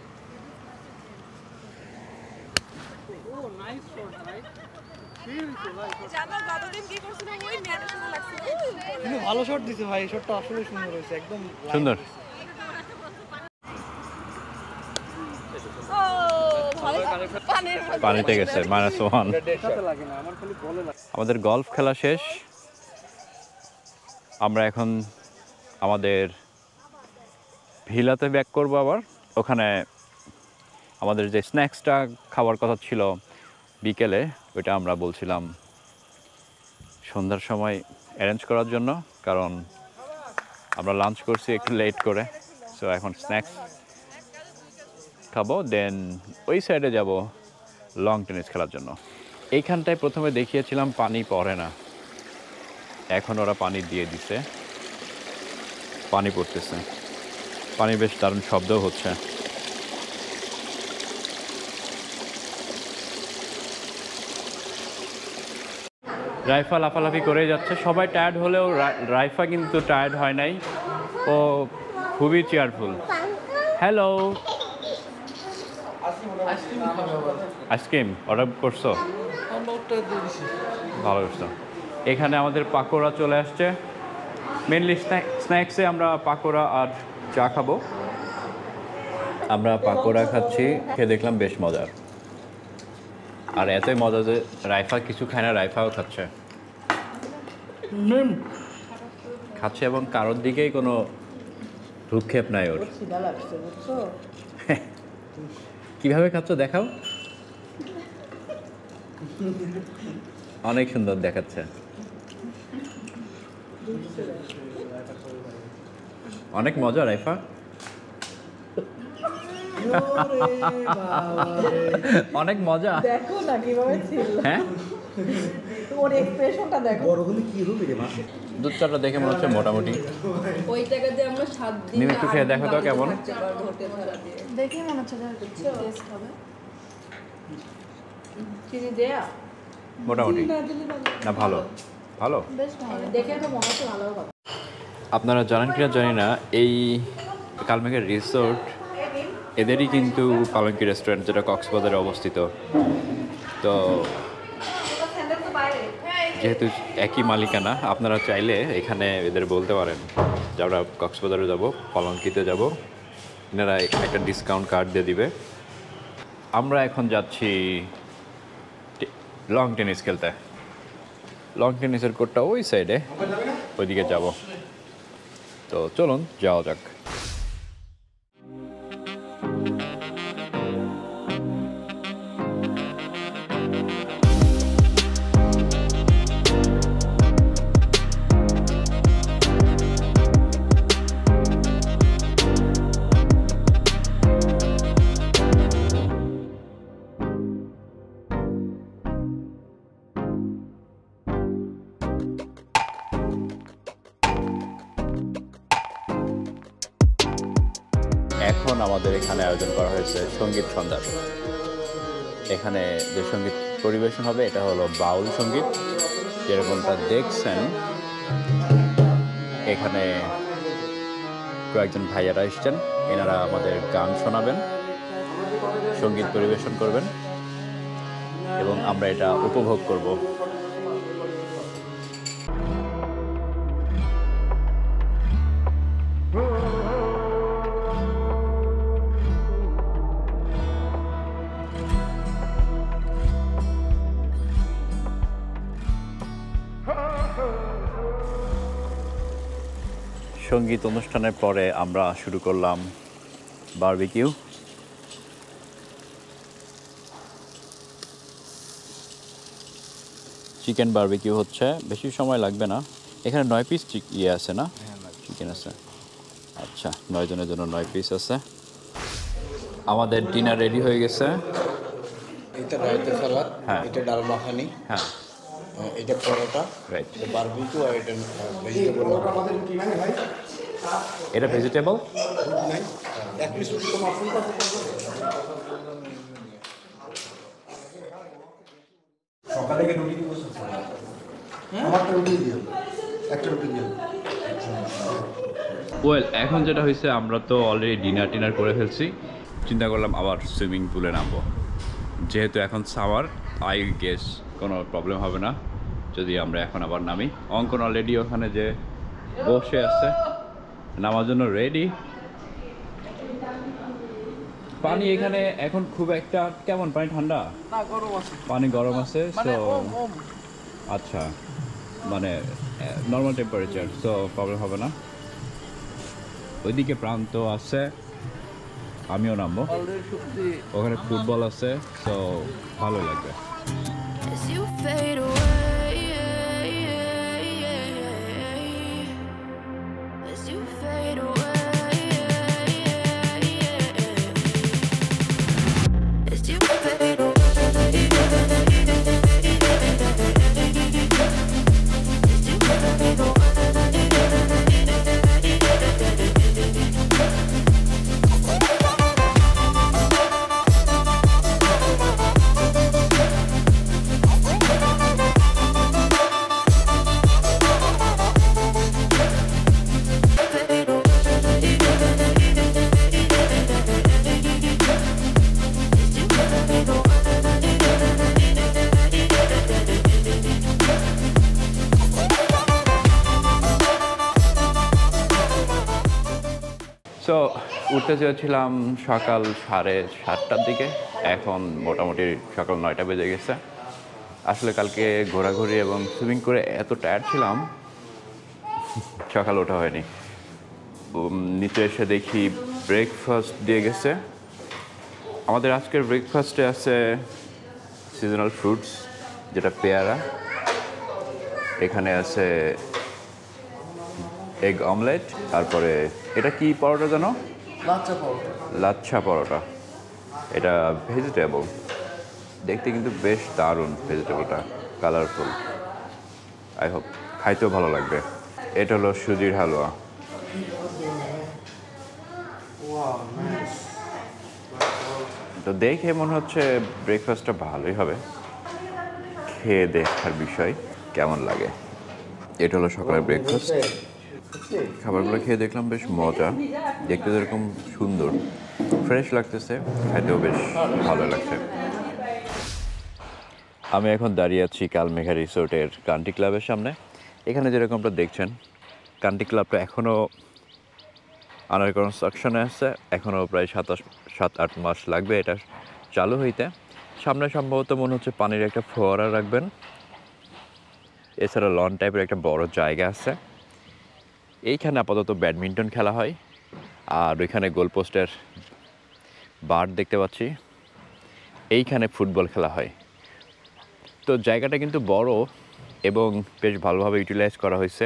কিন্তু ভালো শট দিছে ভাই, শটটা আসলে সুন্দর হয়েছে, একদম সুন্দর। পানিতে গেছে, -1। আমাদের গলফ খেলা শেষ। আমরা এখন আমাদের ভিলাতে ব্যাক করব আবার। ওখানে আমাদের যে স্ন্যাক্সটা খাওয়ার কথা ছিল বিকেলে, ওইটা আমরা বলছিলাম সন্ধ্যার সময় অ্যারেঞ্জ করার জন্য, কারণ আমরা লাঞ্চ করছি একটু লেট করে। সো এখন স্ন্যাক্স খাবো, দেন ওই সাইডে যাব লং টেনিস খেলার জন্য। এইখানটায় প্রথমে দেখিয়েছিলাম পানি পড়ে না, এখন ওরা পানি দিয়ে দিছে, পানি পড়তেছে, পানি বেশ দারুণ শব্দও হচ্ছে। রাইফা লাফালাফি করে যাচ্ছে, সবাই টায়ার্ড হলেও রাইফা কিন্তু টায়ার্ড হয় নাই, ও খুবই চেয়ারফুল। হ্যালো, আইসক্রিম অর্ডার করছো? ভালো করছো। এখানে আমাদের পাকোড়া চলে আসছে। মেনলি স্ন্যাক্সে আমরা পাকোড়া আর চা খাবো। আমরা পাকোড়া খাচ্ছি, খেয়ে দেখলাম বেশ মজার, আর এতই মজা যে রাইফা কিছু খায় না, রাইফাও খাচ্ছে এবং কারোর দিকেই কোনো ভ্রুক্ষেপ নাই ওর। কিভাবে খাচ্ছ দেখাও, অনেক সুন্দর দেখাচ্ছে, অনেক মজা রাইফা। অনেক মজা, দেখো না কিভাবে ছিল। হ্যাঁ, ওর এক্সপ্রেশনটা দেখো। বড় হলে কি হবে রে মা? দুধ চাটা দেখে মনে হচ্ছে মোটামুটি। ওই টাকা দিয়ে আমরা 7 দিন নিম একটু খেয়ে দেখো তো কেমন। দেখে মনে হচ্ছে টেস্ট হবে। চিনি দেয়া মোটামুটি না, ভালো ভালো। বেশ ভালো, দেখে তো মনে হচ্ছে ভালো হবে। আপনারা জানেন কিনা জানি না, এই কালমেঘের রিসোর্ট এদেরই কিন্তু পালঙ্কি রেস্টুরেন্ট, যেটা কক্সবাজারে অবস্থিত। তো যেহেতু একই মালিকানা, আপনারা চাইলে এখানে এদের বলতে পারেন যে আমরা কক্সবাজারে যাব, পালঙ্কিতে যাব, এনারা একটা ডিসকাউন্ট কার্ড দিয়ে দিবে। আমরা এখন যাচ্ছি লং টেনিস খেলতে। লং টেনিসের কোর্টটা ওই সাইডে, ওইদিকে যাব। তো চলুন যাওয়া যাক। এখন আমাদের এখানে আয়োজন করা হয়েছে সঙ্গীত সন্ধ্যার। এখানে যে সঙ্গীত পরিবেশন হবে এটা হলো বাউল সঙ্গীত, যেরকমটা দেখছেন। এখানে কয়েকজন ভাইয়ারা এসছেন, এনারা আমাদের গান শোনাবেন, সঙ্গীত পরিবেশন করবেন এবং আমরা এটা উপভোগ করব। সঙ্গীত অনুষ্ঠানের পরে আমরা শুরু করলাম বারবিকিউ। চিকেন বারবিকিউ হচ্ছে, বেশি সময় লাগবে না। এখানে 9 পিস আছে না, চিকেন আছে। আচ্ছা, 9 জনের জন্য 9 পিস আছে। আমাদের ডিনার রেডি হয়ে গেছে। এটা রায়তা সালাদ, হ্যাঁ। এটা ডাল মাখানি, হ্যাঁ, এটা পরোটা, রাইট। এটা বারবিকিউ আর এটা ভেজিটেবল। এটা ভেজিটেবল। সকালে গিয়ে রুটি দিব। আমারটা রুটি দিও, একটা রুটি দিও। ওয়েল, এখন যেটা হয়েছে, আমরা তো অলরেডি ডিনার করে ফেলছি। চিন্তা করলাম আবার সুইমিং পুলে নামবো। যেহেতু এখন সামার, আই গেস কোনো প্রবলেম হবে না যদি আমরা এখন আবার নামি। অঙ্কন অলরেডি ওখানে যে বসে আছে, নামার জন্য রেডি। পানি এখানে এখন খুব একটা কেমন? পানি ঠান্ডা? না, গরম আছে। পানি গরম আছে, মানে সো ওম আচ্ছা, মানে নর্মাল টেম্পারেচার, সো প্রবলেম হবে না। ওইদিকে প্রান্ত আছে, আমিও নামবো। অলরেডি শুকতি। ওখানে ফুটবল আছে, সো ভালো লাগবে। As you fade away, as you fade away, as you fade away, as you fade away. So উঠতে চেয়েছিলাম সকাল 7:30টার দিকে, এখন মোটামুটি সকাল 9টা বেজে গেছে। আসলে কালকে ঘোরাঘুরি এবং সুইমিং করে এত টায়ার্ড ছিলাম, সকাল ওঠা হয়নি। নিচে এসে দেখি ব্রেকফাস্ট দিয়ে গেছে। আমাদের আজকের ব্রেকফাস্টে আছে সিজনাল ফ্রুটস, যেটা পেয়ারা। এখানে আছে এগ অমলেট, তারপরে এটা কি পরোটা জানো? লাচ্ছা পরোটা। এটা ভেজিটেবল, দেখতে কিন্তু বেশ দারুণ। ভেজিটেবলটা কালারফুল, আই হোপ খাইতেও ভালো লাগবে। এটা হলো সুজির হালুয়া। তো দেখে মনে হচ্ছে ব্রেকফাস্টটা ভালোই হবে, খেয়ে দেখার বিষয় কেমন লাগে। এটা হলো সকালের ব্রেকফাস্ট। খাবারগুলো খেয়ে দেখলাম বেশ মজা, দেখতে যেরকম সুন্দর, ফ্রেশ লাগতেছে, খাইতেও বেশ ভালো লাগছে। আমি এখন দাঁড়িয়ে আছি কালমেঘা রিসোর্টের কান্ট্রি ক্লাবের সামনে। এখানে যেরকমটা দেখছেন, কান্ট্রি ক্লাবটা এখনও আন্ডার কনস্ট্রাকশনে আছে, এখনও প্রায় 7-8 মাস লাগবে এটা চালু হইতে। সামনে সম্ভবত মনে হচ্ছে পানির একটা ফোয়ারা রাখবেন। এছাড়া লন টাইপের একটা বড় জায়গা আছে। এইখানে আপাতত ব্যাডমিন্টন খেলা হয়, আর ওইখানে গোলপোস্টের বার দেখতে পাচ্ছি। এইখানে ফুটবল খেলা হয়। তো জায়গাটা কিন্তু বড় এবং বেশ ভালোভাবে ইউটিলাইজ করা হয়েছে।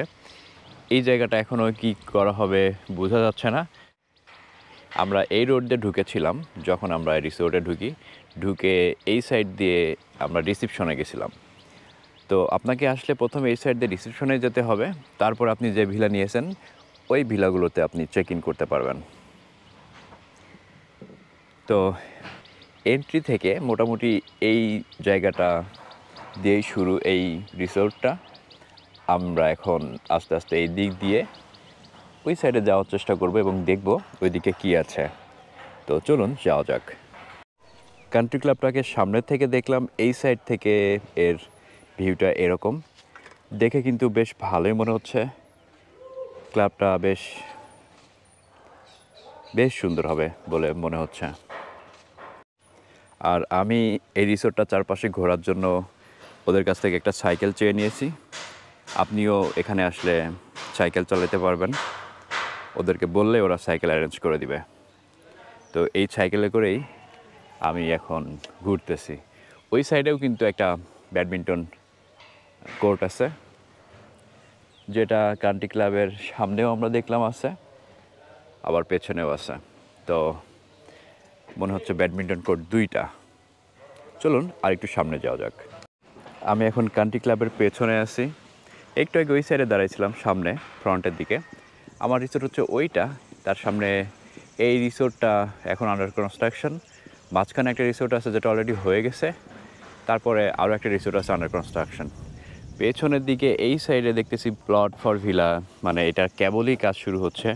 এই জায়গাটা এখনও কি করা হবে বোঝা যাচ্ছে না। আমরা এই রোড দিয়ে ঢুকেছিলাম, যখন আমরা রিসোর্টে ঢুকে এই সাইড দিয়ে আমরা রিসিপশনে গেছিলাম। তো আপনাকে আসলে প্রথমে এই সাইড দিয়ে রিসেপশনে যেতে হবে, তারপর আপনি যে ভিলা নিয়েছেন ওই ভিলাগুলোতে আপনি চেক ইন করতে পারবেন। তো এন্ট্রি থেকে মোটামুটি এই জায়গাটা দিয়েই শুরু এই রিসোর্টটা। আমরা এখন আস্তে আস্তে এই দিক দিয়ে ওই সাইডে যাওয়ার চেষ্টা করব এবং দেখব ওইদিকে কী আছে। তো চলুন যাওয়া যাক। কান্ট্রি ক্লাবটাকে সামনের থেকে দেখলাম, এই সাইড থেকে এর ভিউটা এরকম। দেখে কিন্তু বেশ ভালোই মনে হচ্ছে। ক্লাবটা বেশ সুন্দর হবে বলে মনে হচ্ছে। আর আমি এই রিসোর্টটা চারপাশে ঘোরার জন্য ওদের কাছ থেকে একটা সাইকেল চেয়ে নিয়েছি। আপনিও এখানে আসলে সাইকেল চালাতে পারবেন, ওদেরকে বললে ওরা সাইকেল অ্যারেঞ্জ করে দিবে। তো এই সাইকেলে করেই আমি এখন ঘুরতেছি। ওই সাইডেও কিন্তু একটা ব্যাডমিন্টন কোর্ট আছে, যেটা কান্ট্রি ক্লাবের সামনেও আমরা দেখলাম আছে, আবার পেছনেও আছে। তো মনে হচ্ছে ব্যাডমিন্টন কোর্ট 2টা। চলুন আর একটু সামনে যাওয়া যাক। আমি এখন কান্ট্রি ক্লাবের পেছনে আছি, একটু আগে ওই সাইডে দাঁড়াইছিলাম সামনে ফ্রন্টের দিকে। আমার রিসোর্ট হচ্ছে ওইটা, তার সামনে এই রিসোর্টটা এখন আন্ডার কনস্ট্রাকশন। মাঝখানে একটা রিসোর্ট আছে যেটা অলরেডি হয়ে গেছে, তারপরে আরও একটা রিসোর্ট আছে আন্ডার কনস্ট্রাকশন। পেছনের দিকে এই সাইডে দেখতেছি প্লট ফর ভিলা, মানে এটার কেবলই কাজ শুরু হচ্ছে।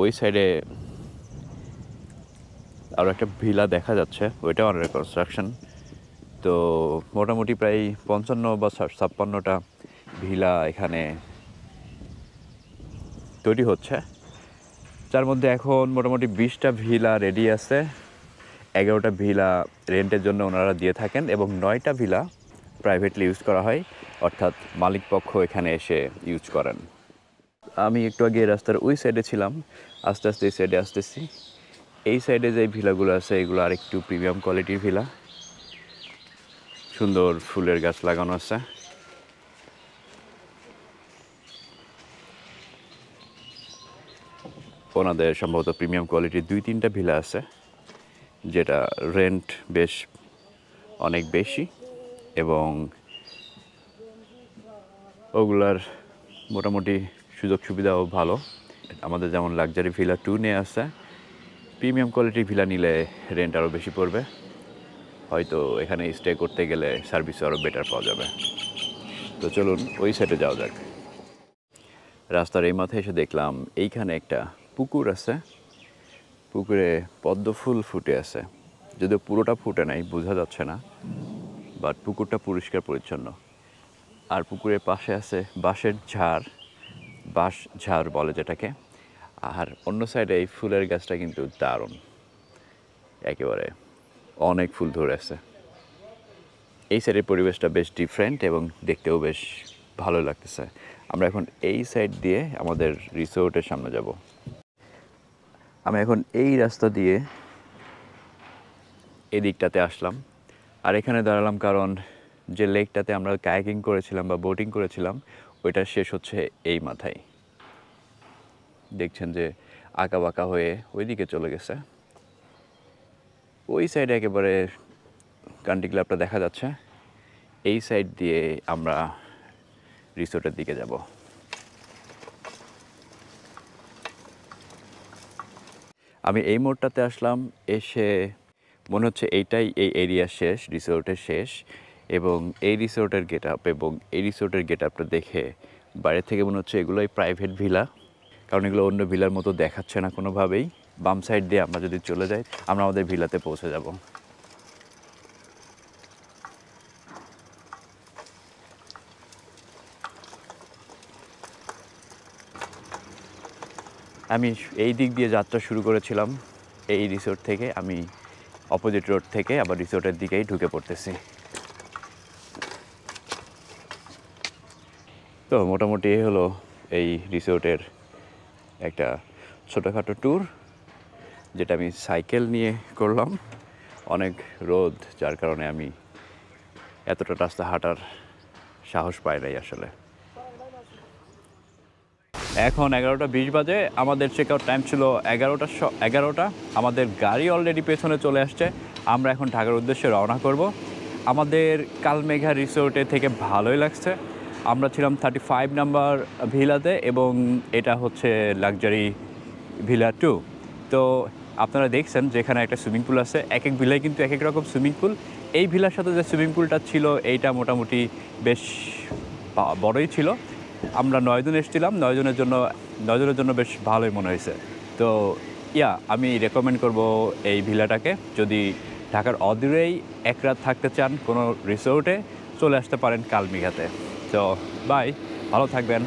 ওই সাইডে আরও একটা ভিলা দেখা যাচ্ছে, ওইটাও আন্ডার কনস্ট্রাকশন। তো মোটামুটি প্রায় 55 বা 56টা ভিলা এখানে তৈরি হচ্ছে, যার মধ্যে এখন মোটামুটি 20টা ভিলা রেডি আছে, 11টা ভিলা রেন্টের জন্য ওনারা দিয়ে থাকেন এবং 9টা ভিলা প্রাইভেটলি ইউজ করা হয়, অর্থাৎ মালিকপক্ষ এখানে এসে ইউজ করেন। আমি একটু আগে রাস্তার ওই সাইডে ছিলাম, আস্তে আস্তে এই সাইডে আসতেছি। এই সাইডে যে ভিলাগুলো আছে এগুলো আরেকটু প্রিমিয়াম কোয়ালিটির ভিলা, সুন্দর ফুলের গাছ লাগানো আছে। ওনাদের সম্ভবত প্রিমিয়াম কোয়ালিটির 2-3টা ভিলা আছে, যেটা রেন্ট বেশ অনেক বেশি এবং ওগুলার মোটামুটি সুযোগ সুবিধাও ভালো। আমাদের যেমন লাক্সারি ভিলা 2 নিয়ে আসছে, প্রিমিয়াম কোয়ালিটির ভিলা নিলে রেন্ট আরও বেশি পড়বে, হয়তো এখানে স্টে করতে গেলে সার্ভিসও আরও বেটার পাওয়া যাবে। তো চলুন ওই সাইডে যাওয়া যাক। রাস্তার এই মাথায় এসে দেখলাম এইখানে একটা পুকুর আছে, পুকুরে পদ্ম ফুল ফুটে আছে, যদিও পুরোটা ফুটে নাই, বোঝা যাচ্ছে না, বাট পুকুরটা পরিষ্কার পরিচ্ছন্ন। আর পুকুরের পাশে আছে বাঁশের ঝাড়, বাঁশ ঝাড় বলে যেটাকে। আর অন্য সাইডে এই ফুলের গাছটা কিন্তু দারুণ, একেবারে অনেক ফুল ধরে আছে। এই সাইডের পরিবেশটা বেশ ডিফারেন্ট এবং দেখতেও বেশ ভালো লাগতেছে। আমরা এখন এই সাইড দিয়ে আমাদের রিসোর্টের সামনে যাব। আমি এখন এই রাস্তা দিয়ে এই দিকটাতে আসলাম, আর এখানে দাঁড়ালাম কারণ যে লেকটাতে আমরা কায়াকিং করেছিলাম বা বোটিং করেছিলাম ওইটা শেষ হচ্ছে এই মাথায়। দেখছেন যে আঁকা বাঁকা হয়ে ওই দিকে চলে গেছে, ওই সাইডে একেবারে কান্ট্রি ক্লাবটা দেখা যাচ্ছে। এই সাইড দিয়ে আমরা রিসোর্টের দিকে যাব। আমি এই মোড়টাতে আসলাম, এসে মনে হচ্ছে এইটাই এই এরিয়া শেষ, রিসোর্টের শেষ। এবং এই রিসোর্টের গেট আপ এবং এই রিসোর্টের গেট আপটা দেখে বাইরে থেকে মনে হচ্ছে এগুলোই প্রাইভেট ভিলা, কারণ এগুলো অন্য ভিলার মতো দেখাচ্ছে না কোনোভাবেই। বাম সাইড দিয়ে আমরা যদি চলে যাই আমরা আমাদের ভিলাতে পৌঁছে যাব। আমি এই দিক দিয়ে যাত্রা শুরু করেছিলাম, এই রিসোর্ট থেকে আমি অপোজিট রোড থেকে আবার রিসোর্টের দিকেই ঢুকে পড়তেছি। তো মোটামুটি এই হলো এই রিসোর্টের একটা ছোটোখাটো ট্যুর, যেটা আমি সাইকেল নিয়ে করলাম। অনেক রোদ, যার কারণে আমি এতটা রাস্তা হাঁটার সাহস পাই নাই আসলে। এখন 11:20 বাজে, আমাদের চেক আউট টাইম ছিল 11টা। আমাদের গাড়ি অলরেডি পেছনে চলে আসছে, আমরা এখন ঢাকার উদ্দেশ্যে রওনা করব। আমাদের কালমেঘা রিসোর্টে থেকে ভালোই লাগছে। আমরা ছিলাম 35 নাম্বার ভিলাতে এবং এটা হচ্ছে লাক্সারি ভিলা 2। তো আপনারা দেখছেন যেখানে একটা সুইমিং পুল আছে, এক এক ভিলায় কিন্তু এক এক রকম সুইমিং পুল। এই ভিলার সাথে যে সুইমিং পুলটা ছিল এইটা মোটামুটি বেশ বড়ই ছিল। আমরা 9 জন এসেছিলাম, 9 জনের জন্য বেশ ভালোই মনে হয়েছে। তো আমি রেকমেন্ড করব এই ভিলাটাকে। যদি ঢাকার অদূরেই এক রাত থাকতে চান কোনো রিসোর্টে, চলে আসতে পারেন কালমেঘাতে। তো বাই, ভালো থাকবেন।